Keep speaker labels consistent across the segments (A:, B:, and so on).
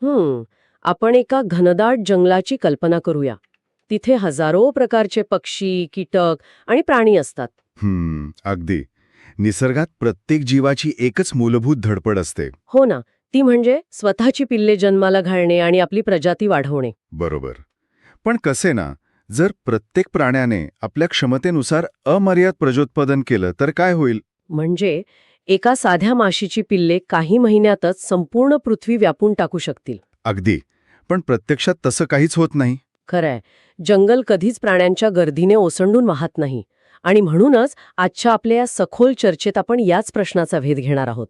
A: आपण एका घनदाट जंगलाची कल्पना करूया. तिथे हजारो प्रकारचे पक्षी, कीटक आणि प्राणी असतात.
B: अगदी. निसर्गात प्रत्येक जीवाची एकच मूलभूत धडपड असते.
A: हो ना, ती म्हणजे स्वतःची पिल्ले जन्माला घालणे आणि आपली प्रजाती वाढवणे.
B: बरोबर. पण कसे ना, जर प्रत्येक प्राण्याने आपल्या क्षमतेनुसार अमर्याद प्रजोत्पादन केलं तर काय होईल?
A: म्हणजे एका साध्या माशीची पिल्ले काही महिन्यातच संपूर्ण पृथ्वी व्यापून टाकू शकतील.
B: अगदी. पण प्रत्यक्षात तसं काहीच होत नाही.
A: खरंय, जंगल कधीच प्राण्यांच्या गर्दीने ओसंडून वाहत नाही. आणि म्हणूनच आजच्या आपल्या या सखोल चर्चेत आपण याच प्रश्नाचा भेद घेणार आहोत.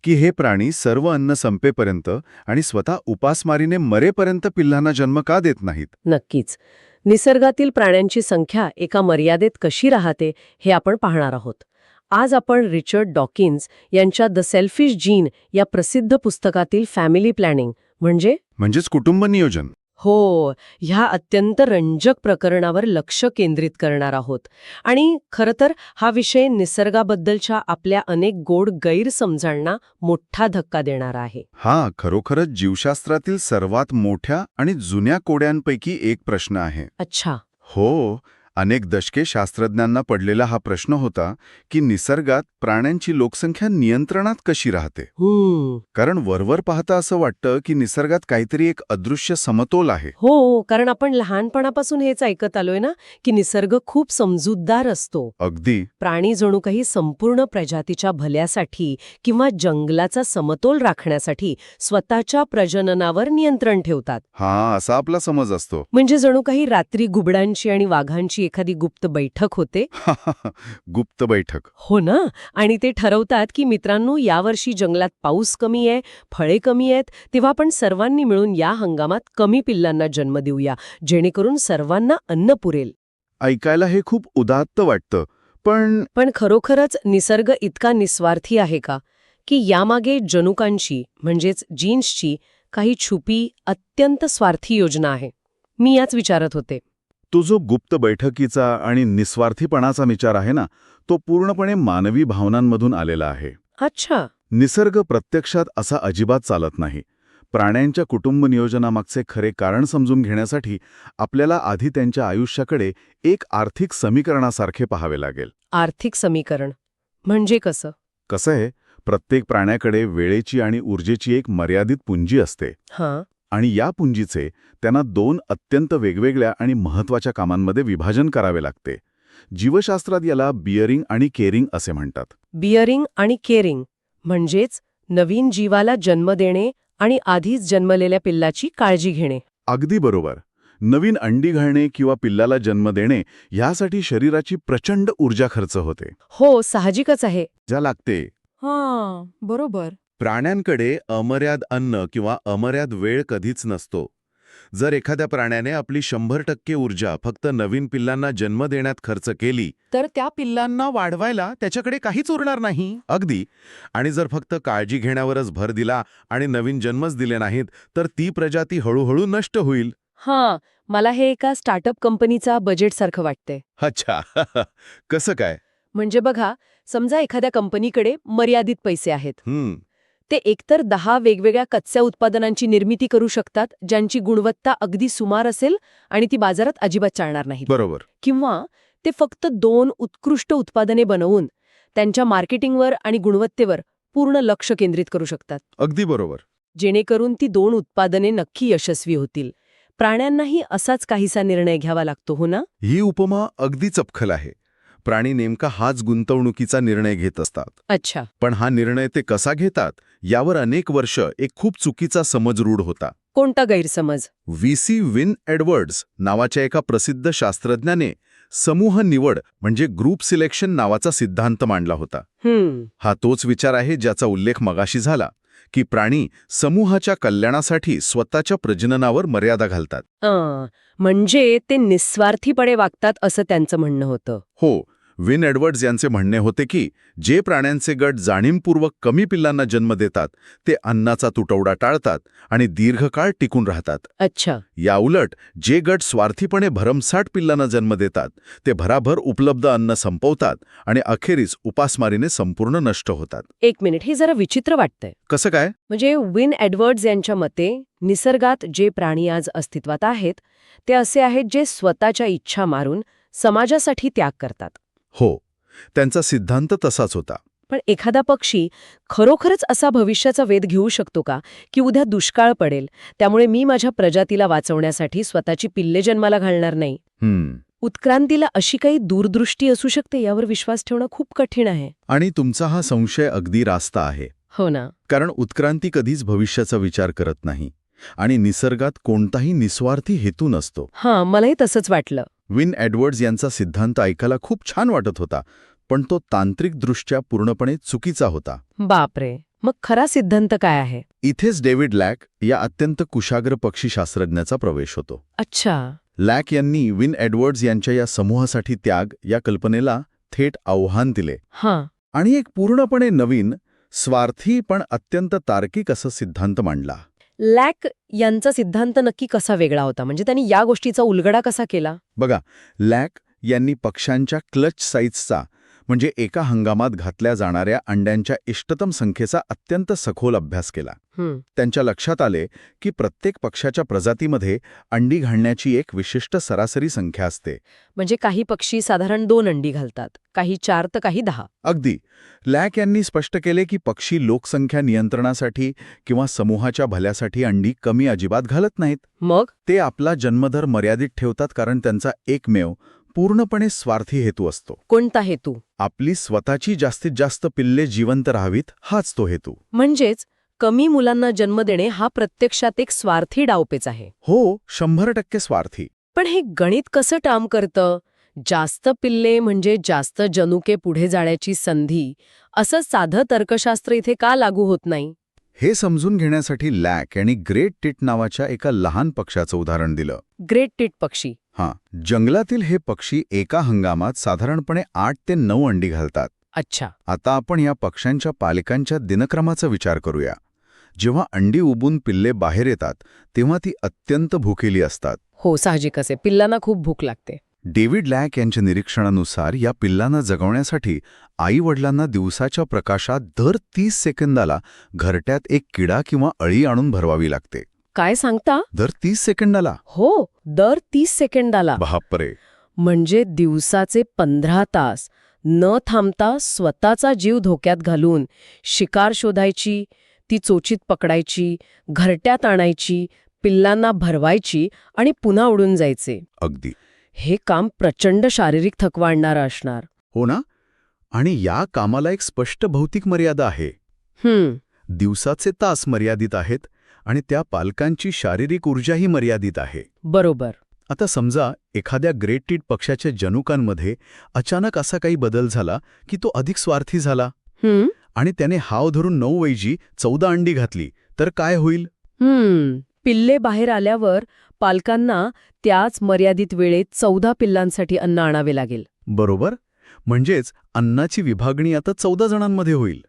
B: की हे प्राणी सर्व अन्न संपेपर्यंत आणि स्वतः उपासमारीने मरेपर्यंत पिल्लांना जन्म का देत नाहीत?
A: नक्कीच. निसर्गातील प्राण्यांची संख्या एका मर्यादेत कशी राहते हे आपण पाहणार आहोत. आज आपण रिचर्ड डॉकिन्स यांच्या द सेल्फिश जीन या प्रसिद्ध पुस्तकातील फॅमिली प्लॅनिंग
B: म्हणजेच कुटुंब नियोजन.
A: ह्या अत्यंत रंजक प्रकरणावर लक्ष केंद्रित करणार आहोत. आणि खरं तर हा विषय निसर्गाबद्दलच्या आपल्या अनेक गोड गैरसमजांना मोठा धक्का देणारा आहे.
B: खरोखरच जीवशास्त्रातील सर्वात मोठ्या आणि जुन्या कोड्यांपैकी एक प्रश्न आहे.
A: अच्छा.
B: हो. अनेक दशके शास्त्रज्ञांना पडलेला हा प्रश्न होता की निसर्गात प्राण्यांची लोकसंख्या नियंत्रणात कशी राहते. कारण वरवर पाहता असं वाटतं की निसर्गात काहीतरी एक अदृश्य समतोल आहे.
A: कारण आपण लहानपणापासून हेच ऐकत आलोय ना की निसर्ग खूप समजूतदार असतो.
B: अगदी.
A: प्राणी जणू काही संपूर्ण प्रजातीच्या भल्यासाठी किंवा जंगलाचा समतोल राखण्यासाठी स्वतःच्या प्रजननावर नियंत्रण ठेवतात.
B: असा आपला समज असतो.
A: म्हणजे जणू काही रात्री घुबडांची आणि वाघांची एखादी गुप्त बैठक होते.
B: गुप्त बैठक.
A: हो ना. आणि ते ठरवतात की मित्रांनो, यावर्षी जंगलात पाऊस कमी आहे, फळे कमी आहेत, तेव्हा आपण सर्वांनी मिळून या हंगामात कमी पिल्लांना जन्म देऊया, जेणेकरून सर्वांना अन्न पुरेल.
B: ऐकायला हे खूप उदात्त वाटतं. पण
A: खरोखरच निसर्ग इतका निस्वार्थी आहे का की यामागे जनुकांची म्हणजेच जीन्सची काही छुपी अत्यंत स्वार्थी योजना आहे? मी याच विचारत होते.
B: तो जो गुप्त बैठकीचा आणि निस्वार्थीपणाचा विचार आहे ना, तो पूर्णपणे मानवी भावनांमधून आलेला आहे.
A: अच्छा.
B: निसर्ग प्रत्यक्षात असा अजिबात चालत नाही. प्राण्यांच्या कुटुंब नियोजनामागचे खरे कारण समजून घेण्यासाठी आपल्याला आधी त्यांच्या आयुष्याकडे एक आर्थिक समीकरणासारखे पाहावे लागेल.
A: आर्थिक समीकरण म्हणजे कसं?
B: कसं आहे, प्रत्येक प्राण्याकडे वेळेची आणि ऊर्जेची एक मर्यादित पुंजी असते. आणि या पुंजीचे त्यांना दोन अत्यंत वेगवेगळ्या आणि महत्त्वाच्या कामांमध्ये विभाजन करावे लागते. जीवशास्त्रात याला बिअरिंग आणि केअरिंग असे म्हणतात.
A: बिअरिंग आणि केअरिंग म्हणजेच नवीन जीवाला जन्म देणे आणि आधीच जन्मलेल्या पिल्लाची काळजी घेणे.
B: अगदी बरोबर. नवीन अंडी घालणे किंवा पिल्लाला जन्म देणे यासाठी शरीराची प्रचंड ऊर्जा खर्च होते.
A: साहजिकच आहे.
B: ज्या लागते.
A: बरोबर.
B: प्राण्यांकडे अमर्याद अन्न किंवा अमर्याद वेळ कधीच नसतो. जर एखाद्या प्राण्याने आपली 100% ऊर्जा फक्त नवीन पिल्लांना जन्म देण्यात खर्च केली तर त्या पिल्लांना वाढवायला त्याच्याकडे काहीच उरणार नाही. अगदी. आणि जर फक्त काळजी घेण्यावरच भर दिला आणि नवीन जन्मच दिले नाहीत तर ती प्रजाती हळूहळू नष्ट होईल.
A: मला हे एका स्टार्टअप कंपनीचा बजेटसारखं वाटतंय.
B: अच्छा. कसं काय?
A: म्हणजे बघा, समजा एखाद्या कंपनीकडे मर्यादित पैसे आहेत. ते एकतर 10 वेगवेगळ्या कच्च्या उत्पादनांची निर्मिती करू शकतात, ज्यांची गुणवत्ता अगदी सुमार असेल आणि ती बाजारात अजिबात चालणार नाही.
B: बरोबर.
A: किंवा ते फक्त 2 उत्कृष्ट उत्पादने बनवून त्यांच्या मार्केटिंगवर आणि गुणवत्तेवर पूर्ण लक्ष केंद्रित करू शकतात.
B: अगदी बरोबर.
A: जेणेकरून ती 2 उत्पादने नक्की यशस्वी होतील. प्राण्यांनाही असाच काहीसा निर्णय घ्यावा लागतो, हो ना?
B: ही उपमा अगदी चपखल आहे. प्राणी नेमका हाच गुंतवणुकीचा निर्णय घेत असतात.
A: अच्छा.
B: पण हा निर्णय ते कसा घेतात यावर अनेक वर्ष एक खूप चुकीचा समज रूढ होता.
A: कोणता गैरसमज?
B: व्ही.सी. विन एडवर्ड्स नावाच्या एका प्रसिद्ध शास्त्रज्ञाने समूह निवड म्हणजे ग्रुप सिलेक्शन नावाचा सिद्धांत मांडला होता. हा तोच विचार आहे ज्याचा उल्लेख मगाशी झाला, की प्राणी समूहाच्या कल्याणासाठी स्वतःच्या प्रजननावर मर्यादा घालतात.
A: म्हणजे ते निस्वार्थीपणे वागतात असं त्यांचं म्हणणं होतं.
B: हो. विन एडवर्ड्स यांचे म्हणणे होते की जे प्राण्यांचे गट जाणीवपूर्वक कमी पिल्लांना जन्म देतात ते अन्नाचा तुटवडा टाळतात आणि दीर्घकाळ टिकून राहतात.
A: अच्छा.
B: याउलट जे गट स्वार्थीपणे भरमसाठ पिल्लांना जन्म देतात ते भराभर उपलब्ध अन्न संपवतात आणि अखेरीस उपासमारीने संपूर्ण नष्ट होतात.
A: एक मिनिट, हे जरा विचित्र वाटतंय.
B: कसं काय?
A: म्हणजे विन एडवर्ड्स यांच्या मते निसर्गात जे प्राणी आज अस्तित्वात आहेत ते असे आहेत जे स्वतःच्या इच्छा मारून समाजासाठी त्याग करतात.
B: हो, त्यांचा सिद्धांत तसाच होता.
A: पण एखादा पक्षी खरोखरच असा भविष्याचा वेध घेऊ शकतो का की उद्या दुष्काळ पडेल, त्यामुळे मी माझ्या प्रजातीला वाचवण्यासाठी स्वतःची पिल्ले जन्माला घालणार नाही? उत्क्रांतीला अशी काही दूरदृष्टी असू शकते यावर विश्वास ठेवणं खूप कठीण आहे.
B: आणि तुमचा हा संशय अगदी रास्त आहे.
A: हो ना.
B: कारण उत्क्रांती कधीच भविष्याचा विचार करत नाही आणि निसर्गात कोणताही निस्वार्थी हेतू नसतो.
A: हां, मलाही तसंच वाटलं.
B: विन एडवर्ड्स यांचा सिद्धांत ऐकायला खूप छान वाटत होता, पण तो तांत्रिकदृष्ट्या पूर्णपणे चुकीचा होता.
A: बापरे, मग खरा सिद्धांत काय आहे?
B: इथेच डेव्हिड लॅक या अत्यंत कुशाग्र पक्षीशास्त्रज्ञाचा प्रवेश होतो.
A: अच्छा.
B: लॅक यांनी विन एडवर्ड्स यांच्या या समूहासाठी त्याग या कल्पनेला थेट आव्हान दिले
A: हां.
B: आणि एक पूर्णपणे नवीन, स्वार्थी पण अत्यंत तार्किक असा सिद्धांत मांडला.
A: लॅक यांचा सिद्धांत नक्की कसा वेगळा होता? म्हणजे त्यांनी या गोष्टीचा उलगडा कसा केला?
B: बघा, लॅक यांनी पक्ष्यांच्या क्लच साईजचा म्हणजे एका हंगामात घातल्या जाणाऱ्या अंड्यांच्या इष्टतम संख्येचा अत्यंत सखोल अभ्यास केला. त्यांच्या लक्षात आले की प्रत्येक पक्ष्याच्या प्रजातीमध्ये अंडी घालण्याची एक विशिष्ट सरासरी संख्या असते.
A: म्हणजे काही पक्षी साधारण 2 अंडी घालतात, काही 4 तर काही 10.
B: अगदी. लॅक यांनी स्पष्ट केले की पक्षी लोकसंख्या नियंत्रणासाठी किंवा समूहाच्या भल्यासाठी अंडी कमी अजिबात घालत नाहीत.
A: मग
B: ते आपला जन्मदर मर्यादित ठेवतात कारण त्यांचा एकमेव पूर्णपणे स्वार्थी हेतू असतो.
A: कोणता हेतू?
B: आपली स्वतःची जास्तीत जास्त पिल्ले जिवंत राहावीत, हाच तो हेतू.
A: म्हणजेच कमी मुलांना जन्म देणे हा प्रत्यक्षात एक स्वार्थी डावपेच आहे.
B: हो, 100% स्वार्थी.
A: पण हे गणित कसं काम करतं? जास्त पिल्ले म्हणजे जास्त जनुके पुढे जाण्याची संधी, असं साधं तर्कशास्त्र इथे का लागू होत नाही?
B: हे समजून घेण्यासाठी लॅक यांनी ग्रेट टिट नावाच्या एका लहान पक्ष्याचं उदाहरण दिलं.
A: ग्रेट टिट पक्षी?
B: हां, जंगलातील हे पक्षी एका हंगामात साधारणपणे 8 ते 9 अंडी घालतात.
A: अच्छा.
B: आता आपण या पक्ष्यांच्या पालकांच्या दिनक्रमाचा विचार करूया. जेव्हा अंडी उबून पिल्ले बाहेर येतात तेव्हा ती अत्यंत भुकेली असतात.
A: हो, साहजिकच आहे, पिल्लांना खूप भूक लागते.
B: डेव्हिड लॅक यांच्या निरीक्षणानुसार या पिल्लांना जगवण्यासाठी आई-वडिलांना दिवसाच्या प्रकाशात दर 30 सेकंदाला घरट्यात एक किडा किंवा अळी आणून भरवावी लागते.
A: काय सांगता?
B: दर 30 सेकंदाला?
A: हो, दर 30 सेकंदाला.
B: बापरे.
A: म्हणजे दिवसाचे 15 तास न थांबता स्वतःचा जीव धोक्यात घालून शिकार शोधायची, ती चोचीत पकडायची, घरट्यात आणायची, पिल्लांना भरवायची आणि पुन्हा उडून जायचे.
B: अगदी.
A: हे काम प्रचंड शारीरिक थकवा आणणारं असणार.
B: हो ना. आणि या कामाला एक स्पष्ट भौतिक मर्यादा आहे. दिवसाचे तास मर्यादित आहेत आणि त्या पालकांची शारीरिक ऊर्जाही मर्यादित आहे.
A: बरोबर.
B: आता समजा एखाद्या ग्रेट टिट पक्षाच्या जनुकांमध्ये अचानक असा काही बदल झाला की तो अधिक स्वार्थी झाला आणि त्याने हाव धरून 9 ऐवजी 14 अंडी घातली, तर काय होईल?
A: पिल्ले बाहेर आल्यावर पालकांना त्याच मर्यादित वेळेत 14 पिल्लांसाठी अन्न आणावे लागेल.
B: बरोबर. म्हणजेच अन्नाची विभागणी आता 14 जणांमध्ये होईल.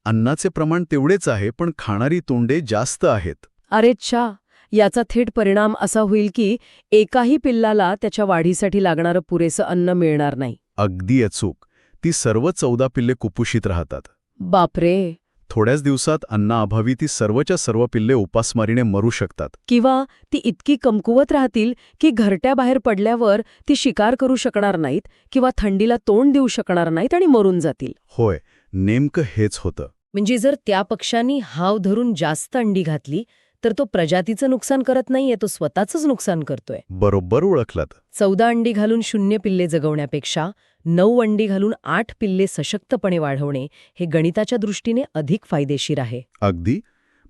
B: अन्नाचे प्रमाण तेवढेच आहे पण खाणारी तोंडे जास्त आहेत.
A: अरे च्छा, याचा थेट परिणाम असा होईल की एकाही पिल्लाला त्याच्या वाढीसाठी लागणारं पुरेसं अन्न मिळणार नाही.
B: अगदी अचूक. ती सर्व 14 पिल्ले कुपोषित राहतात.
A: बापरे.
B: थोड्याच दिवसात अन्नाअभावी ती सर्वच्या सर्व पिल्ले उपासमारीने मरू शकतात.
A: किंवा ती इतकी कमकुवत राहतील की घरट्याबाहेर पडल्यावर ती शिकार करू शकणार नाहीत किंवा थंडीला तोंड देऊ शकणार नाहीत आणि मरून जातील.
B: होय, नेमकं हेच होतं.
A: म्हणजे जर त्या पक्ष्यांनी हाव धरून जास्त अंडी घातली तर तो प्रजातीचं नुकसान करत नाहीये, तो स्वतःचंच नुकसान करतोय.
B: बरोबर ओळखलात.
A: 14 अंडी घालून 0 पिल्ले जगवण्यापेक्षा 9 अंडी घालून 8 पिल्ले सशक्तपणे वाढवणे हे गणिताच्या दृष्टीने अधिक फायदेशीर आहे.
B: अगदी.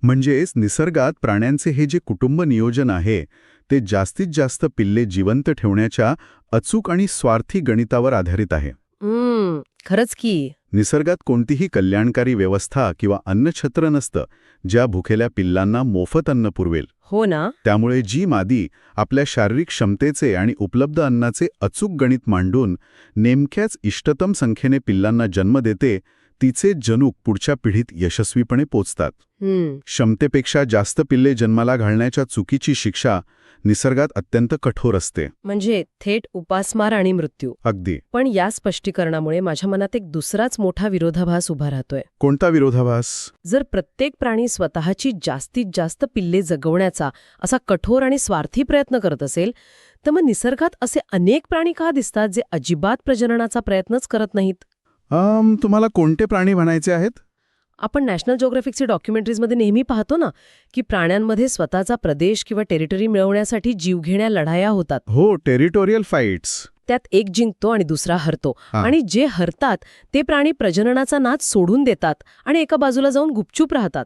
B: म्हणजेच निसर्गात प्राण्यांचे हे जे कुटुंब नियोजन आहे ते जास्तीत जास्त पिल्ले जिवंत ठेवण्याच्या अचूक आणि स्वार्थी गणितावर आधारित आहे.
A: खरंच की.
C: निसर्गात कोणतीही कल्याणकारी व्यवस्था किंवा अन्नछत्र नसतं ज्या भुकेल्या पिल्लांना मोफत अन्न पुरवेल.
A: हो ना.
C: त्यामुळे जी मादी आपल्या शारीरिक क्षमतेचे आणि उपलब्ध अन्नाचे अचूक गणित मांडून नेमक्याच इष्टतम संख्येने पिल्लांना जन्म देते, तिचे जनुक पुढच्या पिढीत यशस्वीपणे पोचतात. क्षमतेपेक्षा जास्त पिल्ले जन्माला घालण्याच्या चुकीची शिक्षा निसर्गात अत्यंत कठोर असते.
A: म्हणजे थेट उपासमार आणि मृत्यू.
C: अगदी.
A: पण या स्पष्टीकरणामुळे माझ्या मनात एक दुसराच मोठा विरोधाभास उभा राहतोय.
C: कोणता विरोधाभास?
A: जर प्रत्येक प्राणी स्वतःची जास्तीत जास्त पिल्ले जगवण्याचा असा कठोर आणि स्वार्थी प्रयत्न करत असेल, तर मग निसर्गात असे अनेक प्राणी का दिसतात जे अजिबात प्रजननाचा प्रयत्नच करत नाहीत?
C: तुम्हाला कोणते प्राणी म्हणायचे आहेत?
A: आपण नॅशनल जिओग्राफिकच्या डॉक्युमेंटरीजमध्ये नेहमी पाहतो ना की प्राण्यांमध्ये स्वतःचा प्रदेश किंवा टेरिटरी मिळवण्यासाठी जीवघेण्या लढाया होतात.
C: हो, टेरिटोरियल फाईट्स.
A: त्यात एक जिंकतो आणि दुसरा हरतो. आणि जे हरतात ते प्राणी प्रजननाचा नाद सोडून देतात आणि एका बाजूला जाऊन गुपचूप राहतात.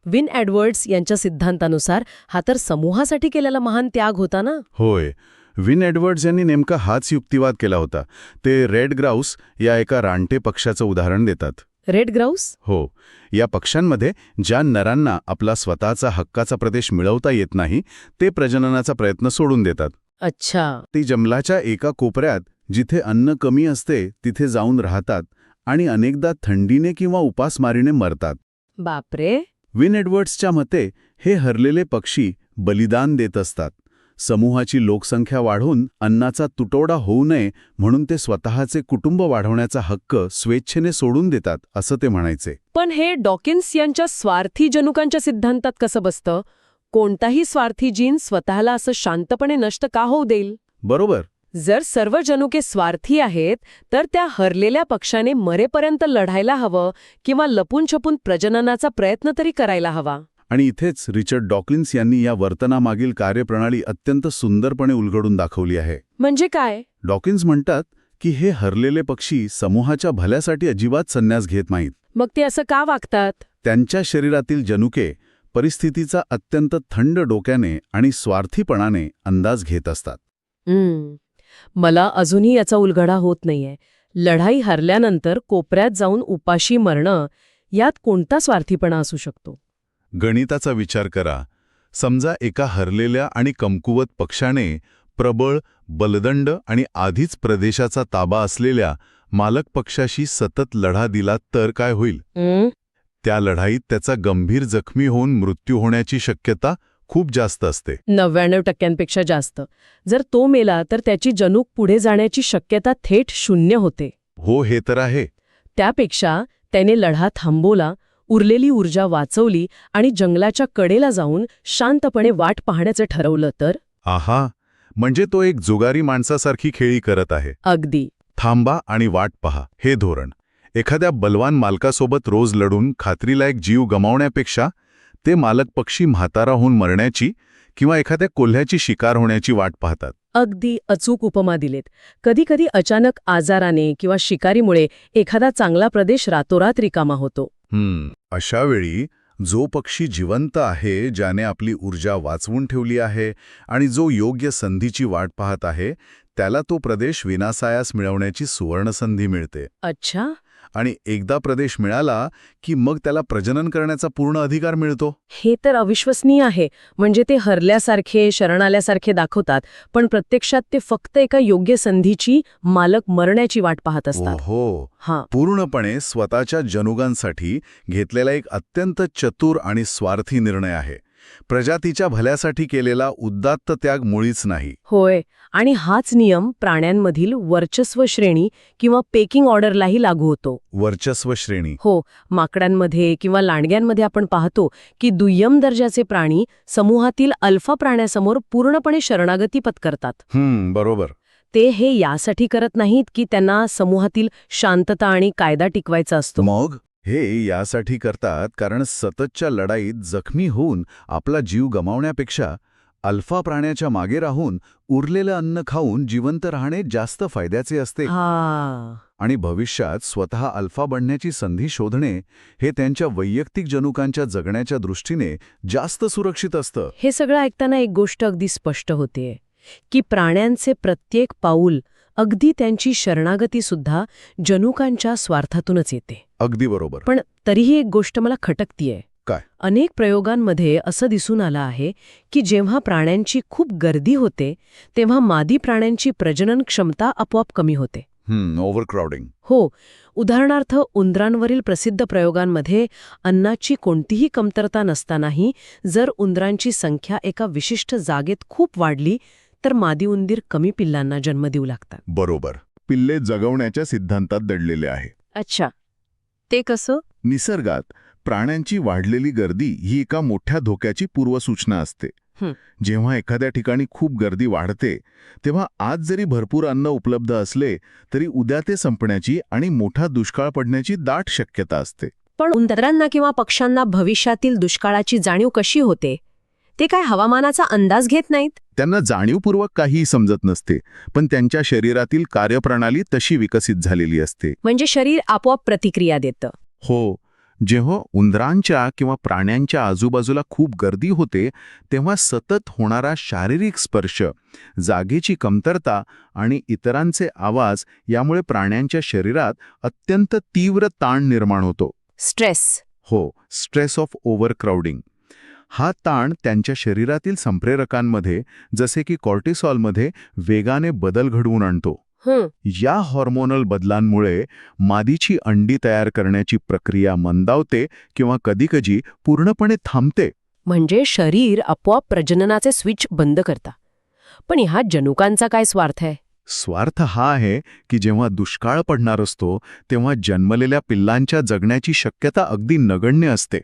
A: विन एडवर्ड्स यांच्या सिद्धांतानुसार हा तर समूहासाठी केलेला महान त्याग होता ना.
C: होय, विन एडवर्ड्स यांनी नेमका हाच युक्तिवाद केला होता. ते रेड ग्राउस या एका रानटे पक्ष्याचं उदाहरण देतात.
A: Red grouse?
C: हो, या पक्ष्यांमध्ये ज्या नरांना आपला स्वतःचा हक्काचा प्रदेश मिळवता येत नाही ते प्रजननाचा प्रयत्न सोडून देतात.
A: अच्छा.
C: ती जंगलाच्या एका कोपऱ्यात जिथे अन्न कमी असते तिथे जाऊन राहतात आणि अनेकदा थंडीने किंवा उपासमारीने मरतात.
A: बापरे.
C: विन एडवर्ड्सच्या मते हे हरलेले पक्षी बलिदान देत असतात. समूहाची लोकसंख्या वाढून अन्नाचा तुटवडा होऊ नये म्हणून ते स्वतःचे कुटुंब वाढवण्याचा हक्क स्वेच्छेने सोडून देतात, असं ते म्हणायचे.
A: पण हे डॉकिन्स यांच्या स्वार्थी जनुकांच्या सिद्धांतात कसं बसतं? कोणताही स्वार्थी जीन स्वतःला असं शांतपणे नष्ट का होऊ देईल?
C: बरोबर.
A: जर सर्व जनुके स्वार्थी आहेत तर त्या हरलेल्या पक्षाने मरेपर्यंत लढायला हवं किंवा लपून छपून प्रजननाचा प्रयत्न तरी करायला हवा.
C: आणि इथेच रिचर्ड डॉकिन्स यांनी या वर्तनामागील कार्यप्रणाली अत्यंत सुंदरपणे उलगडून दाखवली आहे.
A: म्हणजे काय?
C: डॉकिन्स म्हणतात की हे हरलेले पक्षी समूहाच्या भल्यासाठी अजिबात संन्यास घेत नाहीत.
A: मग ते असं का वागतात?
C: त्यांच्या शरीरातील जनुके परिस्थितीचा अत्यंत थंड डोक्याने आणि स्वार्थीपणाने अंदाज घेत असतात.
A: मला अजूनही याचा उलगडा होत नाहीये. लढाई हरल्यानंतर कोपऱ्यात जाऊन उपाशी मरणं, यात कोणता स्वार्थीपणा असू शकतो?
C: गणिताचा विचार करा. समजा एका हरलेल्या आणि कमकुवत पक्षाने प्रबळ, बलदंड आणि आधीच प्रदेशाचा ताबा असलेल्या मालक पक्षाशी सतत लढा दिला तर काय होईल? त्या लढाईत त्याचा गंभीर जखमी होऊन मृत्यू होण्याची शक्यता खूप जास्त असते.
A: 99% जास्त. जर तो मेला तर त्याची जनुक पुढे जाण्याची शक्यता थेट 0 होते.
C: हो, हे तर आहे.
A: त्यापेक्षा त्याने लढा थांबवला, उरलेली ऊर्जा वाचवली आणि जंगलाच्या कडेला जाऊन शांतपणे वाट पाहण्याचं ठरवलं तर?
C: आहा, म्हणजे तो एक जुगारी माणसासारखी खेळी करत आहे.
A: अगदी.
C: थांबा आणि वाट पहा हे धोरण एखाद्या बलवान मालकासोबत रोज लढून खात्रीलायक जीव गमावण्यापेक्षा ते मालक पक्षी म्हातारा होऊन मरण्याची किंवा एखाद्या कोल्ह्याची शिकार होण्याची वाट पाहतात.
A: अगदी अचूक उपमा दिलेत. कधीकधी अचानक आजाराने किंवा शिकारीमुळे एखादा चांगला प्रदेश रातोरात रिकामा होतो.
C: अशा वेळी जो पक्षी जिवंत आहे, ज्याने आपली ऊर्जा वाचवून ठेवली आहे आणि जो योग्य संधीची वाट पाहत आहे, त्याला तो प्रदेश विनासायास मिळवण्याची सुवर्णसंधी मिळते.
A: अच्छा.
C: आणि एकदा प्रदेश मिळाला की मग त्याला प्रजनन करण्याचा पूर्ण अधिकार मिळतो.
A: हे तर अविश्वसनीय आहे. म्हणजे ते हरल्यासारखे, शरण आल्यासारखे दाखवतात, पण प्रत्यक्षात ते फक्त एका योग्य संधीची, मालक मरण्याची वाट पाहत असतात.
C: हो, पूर्णपणे स्वतःच्या जनुगांसाठी घेतलेला एक अत्यंत चतुर आणि स्वार्थी निर्णय आहे. प्रजातीच्या भल्यासाठी केलेला उदात्त त्याग मुळीच नाही.
A: होय. आणि हाच नियम प्राण्यांमधील वर्चस्व श्रेणी किंवा पेकिंग ऑर्डरलाही लागू होतो.
C: वर्चस्व श्रेणी?
A: हो. माकडांमध्ये किंवा लांडग्यांमध्ये आपण पाहतो की दुय्यम दर्जाचे प्राणी समूहातील अल्फा प्राण्यासमोर पूर्णपणे शरणागती पत्करतात.
C: बरोबर.
A: ते हे यासाठी करत नाहीत की त्यांना समूहातील शांतता आणि कायदा टिकवायचा असतो.
C: मग हे यासाठी करतात कारण सततच्या लढाईत जखमी होऊन आपला जीव गमावण्यापेक्षा अल्फा प्राण्याच्या मागे राहून उरलेलं अन्न खाऊन जिवंत राहणे जास्त फायद्याचे असते. आणि भविष्यात स्वतः अल्फा बनण्याची संधी शोधणे हे त्यांच्या वैयक्तिक जनुकांच्या जगण्याच्या दृष्टीने जास्त सुरक्षित असतं.
A: हे सगळं ऐकताना एक गोष्ट अगदी स्पष्ट होते की प्राण्यांचे प्रत्येक पाऊल अगदी त्यांची शरणागती सुद्धा जनुकांच्या स्वार्थातूनच येते.
C: अगदी बरोबर.
A: पण तरीही एक गोष्ट मला खटकतीये.
C: काय?
A: अनेक प्रयोगांमध्ये असं दिसून आलं आहे की जेव्हा प्राण्यांची खूप गर्दी होते तेव्हा मादी प्राण्यांची प्रजनन क्षमता आपोआप कमी होते.
C: ओव्हरक्राउडिंग.
A: हो. उदाहरणार्थ उंदरांवरील प्रसिद्ध प्रयोगांमध्ये अन्नाची कोणतीही कमतरता नसतानाही जर उंदरांची संख्या एका विशिष्ट जागेत खूप वाढली तर मादी उंदीर कमी पिल्लांना जन्म देऊ लागतात.
C: बरोबर. पिल्ले जगवण्याच्या सिद्धांतात दडलेले आहे.
A: अच्छा, ते कसं?
C: निसर्गात प्राण्यांची वाढलेली गर्दी ही एका मोठ्या धोक्याची पूर्वसूचना असते. जेव्हा एखाद्या ठिकाणी खूप गर्दी वाढते तेव्हा आज जरी भरपूर अन्न उपलब्ध असले तरी उद्या ते संपण्याची आणि मोठा दुष्काळ पडण्याची दाट शक्यता असते.
A: पण उंदरांना किंवा पक्ष्यांना भविष्यातील दुष्काळाची जाणीव कशी होते? ते काय हवामानाचा अंदाज घेत नाहीत?
C: त्यांना जाणीवपूर्वक काहीही समजत नसते, पण त्यांच्या शरीरातील कार्यप्रणाली तशी विकसित झालेली असते.
A: म्हणजे शरीर आपोआप प्रतिक्रिया देतं.
C: हो. जेव्हा उंदरांच्या किंवा प्राण्यांच्या आजूबाजूला खूप गर्दी होते तेव्हा सतत होणारा शारीरिक स्पर्श, जागेची कमतरता आणि इतरांचे आवाज यामुळे प्राण्यांच्या शरीरात अत्यंत तीव्र ताण निर्माण होतो.
A: स्ट्रेस.
C: हो, स्ट्रेस ऑफ ओव्हरक्राउडिंग. हा ताण त्यांच्या शरीरातील संप्रेरकांमध्ये जसे की कॉर्टिसॉलमध्ये वेगाने बदल घडवून आणतो. या हॉर्मोनल बदलांमुळे मादीची अंडी तयार करण्याची प्रक्रिया मंदावते किंवा कधीकधी पूर्णपणे थांबते.
A: म्हणजे शरीर आपोआप प्रजननाचे स्विच बंद करता. पण ह्या जनुकांचा काय स्वार्थ आहे?
C: स्वार्थ हा आहे की जेव्हा दुष्काळ पडणार असतो तेव्हा जन्मलेल्या पिल्लांच्या जगण्याची शक्यता अगदी नगण्य असते.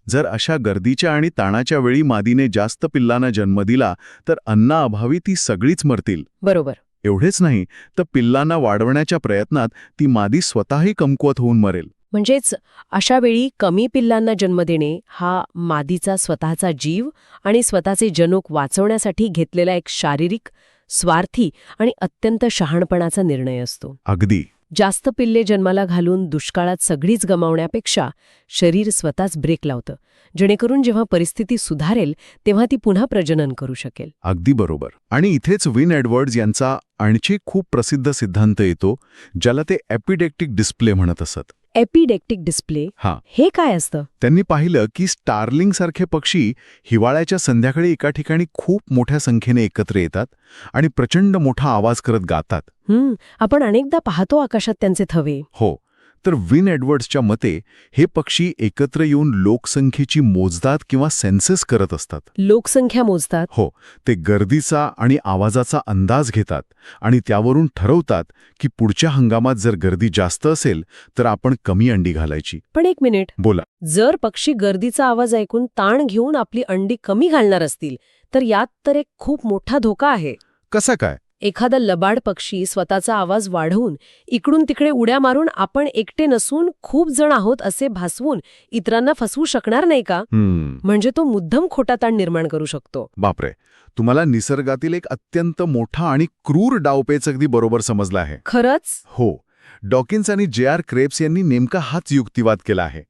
C: जर अशा गर्दीच्या आणि ताणाच्या वेळी मादीने जास्त पिल्लांना जन्म दिला तर अन्नाअभावी ती सगळीच मरतील.
A: बरोबर.
C: एवढेच नाही तर पिल्लांना वाढवण्याच्या प्रयत्नात ती मादी स्वतःही कमकुवत होऊन मरेल.
A: म्हणजेच अशा वेळी कमी पिल्लांना जन्म देणे हा मादीचा स्वतःचा जीव आणि स्वतःचे जनुक वाचवण्यासाठी घेतलेला एक शारीरिक, स्वार्थी आणि अत्यंत शहाणपणाचा निर्णय असतो.
C: अगदी.
A: जास्त पिल्ले जन्माला घालून दुष्काळात सगळीच गमावण्यापेक्षा शरीर स्वतःच ब्रेक लावतं, जेणेकरून जेव्हा परिस्थिती सुधारेल तेव्हा ती पुन्हा प्रजनन करू शकेल.
C: अगदी बरोबर. आणि इथेच विन एडवर्ड्स यांचा आणखी खूप प्रसिद्ध सिद्धांत येतो ज्याला ते एपिडेक्टिक डिस्प्ले म्हणत असत.
A: एपिडेक्टिक डिस्प्ले हे काय असतं?
C: त्यांनी पाहिलं की स्टार्लिंग सारखे पक्षी हिवाळ्याच्या संध्याकाळी एका ठिकाणी खूप मोठ्या संख्येने एकत्र येतात आणि प्रचंड मोठा आवाज करत गातात.
A: आपण अनेकदा पाहतो आकाशात त्यांचे थवे.
C: हो. तर विन एडवर्ड्सच्या मते हे पक्षी एकत्र येऊन लोकसंख्येची मोजदाद किंवा सेन्सस करत असतात.
A: लोकसंख्या मोजतात?
C: हो. ते गर्दीचा आणि आवाजाचा अंदाज घेतात आणि त्यावरून ठरवतात की पुढच्या हंगामात जर गर्दी जास्त असेल तर आपण कमी अंडी घालायची.
A: पण एक मिनिट.
C: बोला.
A: जर पक्षी गर्दीचा आवाज ऐकून ताण घेऊन आपली अंडी कमी घालणार असतील तर यात तर एक खूप मोठा धोका आहे.
C: कसा काय?
A: एखादा लबाड पक्षी स्वतःचा आवाज वाढवून इकडून तिकडे उड्या मारून आपण एकटे नसून खूप जण आहोत असे भासवून इतरांना फसवू शकणार नाही का? म्हणजे तो मुद्दाम खोटा ताण निर्माण करू शकतो.
C: बापरे. तुम्हाला निसर्गातील एक अत्यंत मोठा आणि क्रूर डावपेच अगदी बरोबर समजला आहे.
A: खरंच?
C: हो. डॉकिन्स आणि जे.आर. क्रेप्स यांनी नेमका हाच युक्तिवाद केला आहे.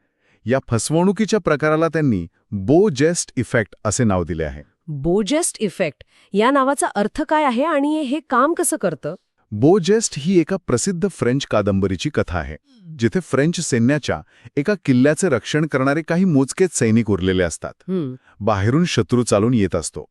C: या फसवणुकीच्या प्रकाराला त्यांनी बो-जेस्ट इफेक्ट असे नाव दिले आहे.
A: बो-जेस्ट इफेक्ट या नावाचा अर्थ काय आहे आणि हे काम कसं करतं?
C: बो-जेस्ट ही एका प्रसिद्ध फ्रेंच कादंबरीची कथा आहे जिथे फ्रेंच सैन्याच्या एका किल्ल्याचे रक्षण करणारे काही मोजकेच सैनिक उरलेले असतात. बाहेरून शत्रू चालून येत असतो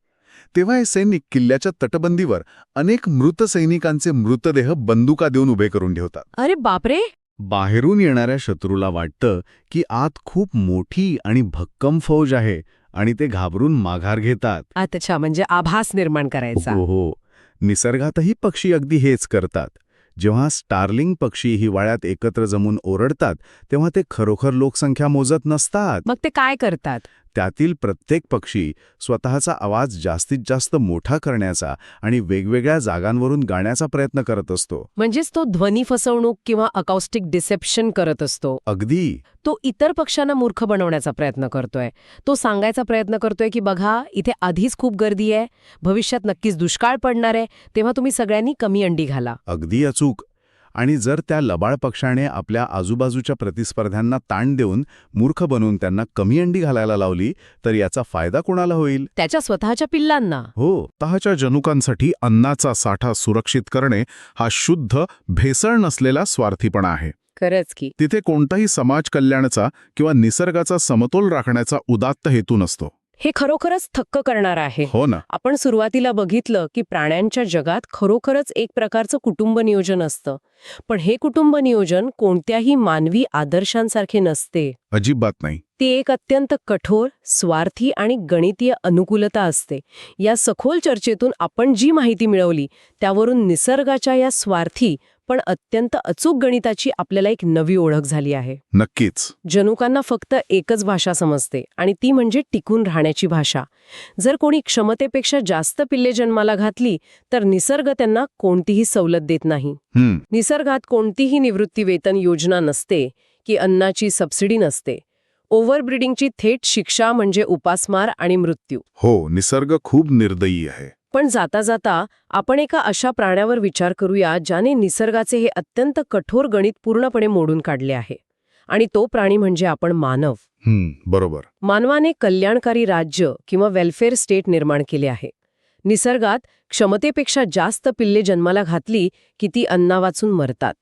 C: तेव्हा हे सैनिक किल्ल्याच्या तटबंदीवर अनेक मृत सैनिकांचे मृतदेह बंदुका देऊन उभे करून ठेवतात.
A: अरे बापरे.
C: बाहेरून येणाऱ्या शत्रूला वाटतं की आत खूप मोठी आणि भक्कम फौज आहे आणि ते घाबरून माघार घेतात.
A: अच्छा, म्हणजे आभास निर्माण करायचा.
C: हो. निसर्गातही पक्षी अगदी हेच करतात. जेव्हा स्टार्लिंग पक्षी हिवाळ्यात एकत्र जमून ओरडतात तेव्हा ते खरोखर लोकसंख्या मोजत नसतात.
A: मग ते काय करतात?
C: त्यातील प्रत्येक पक्षी स्वतःचा आवाज जास्तीत जास्त मोठा करण्याचा आणि वेगवेगळ्या जागांवरून गाण्याचा प्रयत्न करत असतो.
A: म्हणजेच तो ध्वनी फसवणूक किंवा अकॉस्टिक डिसेप्शन करत असतो.
C: अगदी.
A: तो इतर पक्ष्यांना मूर्ख बनवण्याचा प्रयत्न करतोय. तो सांगायचा प्रयत्न करतोय की बघा, इथे आधीच खूप गर्दी आहे, भविष्यात नक्कीच दुष्काळ पडणार आहे, तेव्हा तुम्ही सगळ्यांनी कमी अंडी घाला.
C: अगदी अचूक. आणि जर त्या लबाड पक्षाने आपल्या आजूबाजूच्या प्रतिस्पर्ध्यांना ताण देऊन मूर्ख बनवून त्यांना कमी अंडी घालायला लावली तर याचा फायदा कोणाला होईल?
A: त्याच्या स्वतःच्या पिल्लांना.
C: हो,
D: स्वतःच्या जनुकांसाठी अन्नाचा साठा सुरक्षित करणे हा शुद्ध, भेसळ नसलेला स्वार्थीपणा आहे.
A: खरंच की.
D: तिथे कोणताही समाज कल्याणाचा किंवा निसर्गाचा समतोल राखण्याचा उदात्त हेतू नसतो.
A: हे खरोखरच थक्क करणार आहे.
D: हो ना.
A: आपण सुरुवातीला बघितलं की प्राण्यांच्या जगात खरोखरच एक प्रकारचं कुटुंब नियोजन असतं. पण हे कुटुंब नियोजन कोणत्याही मानवी आदर्शांसारखे नसते.
D: अजिबात नाही.
A: ती एक अत्यंत कठोर, स्वार्थी आणि गणितीय अनुकूलता असते. या सखोल चर्चेतून आपण जी माहिती मिळवली त्यावरून निसर्गाच्या या स्वार्थी पण अत्यंत अचूक गणिताची आपल्याला एक नवी ओळख झाली आहे.
D: नक्कीच.
A: जनुकांना फक्त एकच भाषा समजते आणि ती म्हणजे टिकून राहण्याची भाषा. जर कोणी क्षमतेपेक्षा जास्त पिल्ले जन्माला घातली तर निसर्ग त्यांना कोणतीही सवलत देत नाही. निसर्गात कोणतीही निवृत्ती वेतन योजना नसते की अन्नाची सबसिडी नसते. ओव्हरब्रीडिंगची थेट शिक्षा म्हणजे उपासमार आणि मृत्यू.
D: हो, निसर्ग खूप निर्दयी आहे.
A: पण जाता जाता आपण एका अशा प्राण्यावर विचार करूया ज्याने निसर्गाचे हे अत्यंत कठोर गणित पूर्णपणे मोडून काढले आहे. आणि तो प्राणी म्हणजे आपण मानव.
D: बरोबर.
A: मानवाने कल्याणकारी राज्य किंवा वेलफेअर स्टेट निर्माण केले आहे. निसर्गात क्षमतेपेक्षा जास्त पिल्ले जन्माला घातली की ती अन्नावाचून मरतात.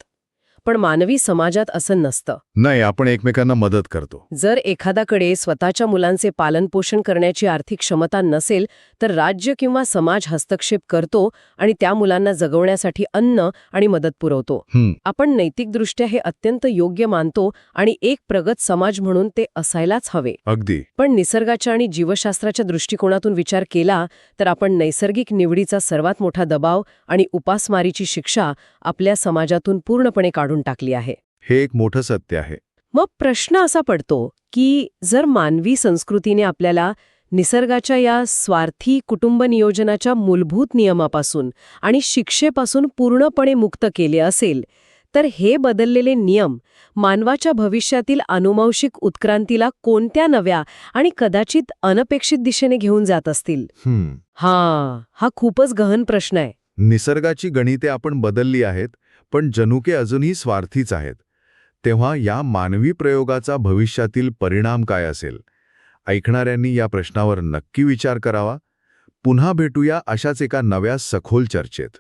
A: पण मानवी समाजात असं नसतं.
D: नाही, आपण एकमेकांना मदत करतो.
A: जर एखाद्याकडे स्वतःच्या मुलांचे पालनपोषण करण्याची आर्थिक क्षमता नसेल तर राज्य किंवा समाज हस्तक्षेप करतो आणि त्या मुलांना जगवण्यासाठी अन्न आणि मदत पुरवतो. आपण नैतिकदृष्ट्या हे अत्यंत योग्य मानतो आणि एक प्रगत समाज म्हणून ते असायलाच हवे.
D: अगदी.
A: पण निसर्गाच्या आणि जीवशास्त्राच्या दृष्टिकोनातून विचार केला तर आपण नैसर्गिक निवडीचा सर्वात मोठा दबाव आणि उपासमारीची शिक्षा आपल्या समाजातून पूर्णपणे काढून टाकली आहे.
C: हे एक मोठं सत्य आहे.
A: मग प्रश्न असा पडतो की जर मानवी संस्कृतीने आपल्याला निसर्गाच्या या स्वार्थी कुटुंब नियोजनाच्या मूलभूत नियमापासून आणि शिक्षेपासून पूर्णपणे मुक्त केले असेल तर हे बदललेले नियम मानवाच्या भविष्यातील अनुवांशिक उत्क्रांतीला कोणत्या नव्या आणि कदाचित अनपेक्षित दिशेने घेऊन जात असतील? हा खूपच गहन प्रश्न आहे.
C: निसर्गाची गणिते आपण बदलली आहेत, पण जनुके अजूनही स्वार्थीच आहेत. तेव्हा या मानवी प्रयोगाचा भविष्यातील परिणाम काय असेल? ऐकणाऱ्यांनी या प्रश्नावर नक्की विचार करावा. पुन्हा भेटूया अशाच एका नव्या सखोल चर्चेत.